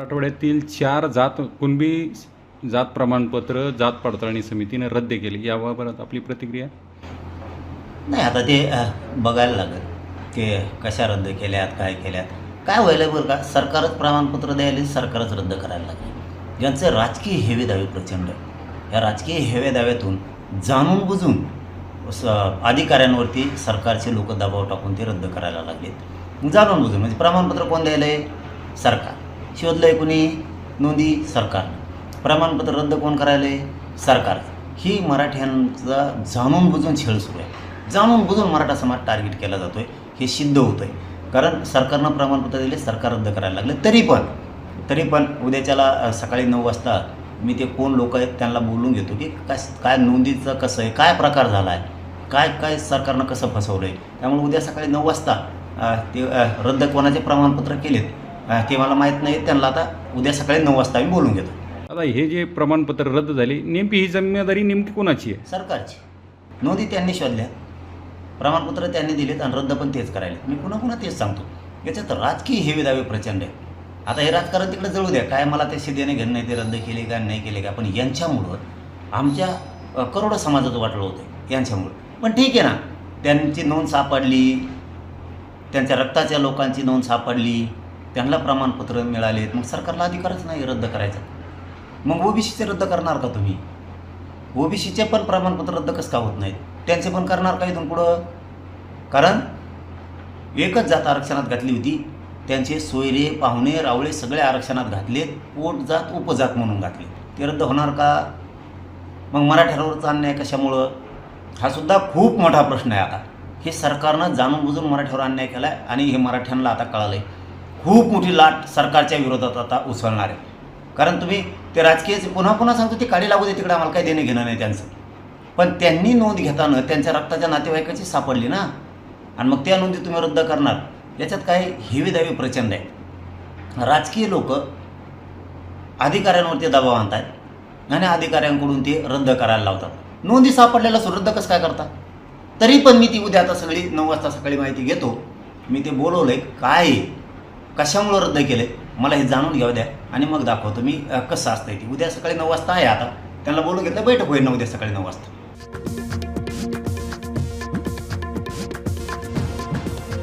आठवड्यातील 4 कुणबी जात प्रमाणपत्र जात पडताळणी समितीने रद्द केली, याबाबत आपली प्रतिक्रिया? नाही, आता ते बघायला लागेल की कशा रद्द केल्यात, काय केल्यात. काय व्हायला बरं का, सरकारच प्रमाणपत्र द्यायला सरकारच रद्द करायला लागले. ज्यांचे राजकीय हेवेदावे प्रचंड आहे, या राजकीय हेवेदाव्यातून जाणून बुजून अधिकाऱ्यांवरती सरकारचे लोक दबाव टाकून ते रद्द करायला लागलेत. जाणून बुजून म्हणजे प्रमाणपत्र कोण द्यायला आहे? सरकार. शोधलं आहे कुणी? नोंदी सरकारनं. प्रमाणपत्र रद्द कोण करायला आहे? सरकार. ही मराठ्यांचा जाणून बुजून छळ सुरू आहे. जाणून बुजून मराठा समाज टार्गेट केला जातो आहे, हे सिद्ध होतं आहे. कारण सरकारनं प्रमाणपत्र दिले, सरकार रद्द करायला लागले. तरी पण उद्याच्याला सकाळी 9 वाजता मी ते कोण लोक आहेत त्यांना बोलून घेतो की काय नोंदीचं कसं आहे, काय प्रकार झाला आहे, काय सरकारनं कसं फसवलं आहे. त्यामुळे उद्या सकाळी 9 वाजता ते रद्द कोणाचे प्रमाणपत्र केलेत ते मला माहीत नाही. त्यांना आता उद्या सकाळी 9 वाजता मी बोलून घेतो. आता हे जे प्रमाणपत्र रद्द झाली, नेमकी ही जिम्मेदारी नेमकी कोणाची आहे? सरकारची. नोंदी त्यांनी शोधल्या, प्रमाणपत्र त्यांनी दिलेत आणि रद्द पण तेच करायला. मी पुन्हा तेच सांगतो, याच्यात राजकीय हेवेदावे प्रचंड आहे. आता हे राजकारण तिकडे जळू द्या, काय मला ते शिदेने घेणं नाही, ते रद्द केले का नाही केले का, पण यांच्यामुळं आमच्या करोडो समाजाचं वाटलं होतं यांच्यामुळं. पण ठीक आहे ना, त्यांची नोंद सापडली, त्यांच्या रक्ताच्या लोकांची नोंद सापडली, त्यांना प्रमाणपत्र मिळालेत, मग सरकारला अधिकारच नाही रद्द करायचा. मग ओबीसीचे रद्द करणार का तुम्ही? ओबीसीचे पण प्रमाणपत्र रद्द कसं का होत नाहीत? त्यांचे पण करणार का इथून पुढं? कारण एकच जात आरक्षणात घातली होती, त्यांचे सोयरे पाहुणे रावळे सगळे आरक्षणात घातले, पोट जात उपजात म्हणून घातले. ते रद्द होणार का? मग मराठ्यांवरचा अन्याय कशामुळं? हा सुद्धा खूप मोठा प्रश्न आहे. आता हे सरकारनं जाणून बुजून मराठ्यावर अन्याय केला आहे आणि हे मराठ्यांना आता कळालं आहे. खूप मोठी लाट सरकारच्या विरोधात आता उसळणार आहे. कारण तुम्ही ते राजकीय पुन्हा सांगतो, ते काढी लागू दे तिकडे, आम्हाला काही देणं घेणं नाही त्यांचं. पण त्यांनी नोंद घेताना त्यांच्या रक्ताच्या नातेवाईकाची सापडली ना, आणि मग त्या नोंदी तुम्ही रद्द करणार. याच्यात काय हेवेदावे प्रचंड आहे. राजकीय लोक अधिकाऱ्यांवरती दबाव आणतात आणि अधिकाऱ्यांकडून ते रद्द करायला लावतात. नोंदी सापडलेला रद्द कसं काय करता? तरी पण मी ती उद्या आता सगळी 9 वाजता सकाळी माहिती घेतो. मी ते बोलवलं आहे, काय कशामुळं रद्द केलं मला हे जाणून घ्यावं द्या आणि मग दाखवतो मी कसं असतं ते. उद्या सकाळी 9 वाजता आहे. आता त्यांना बोलून घेतलं, बैठक होईल ना उद्या सकाळी 9 वाजता.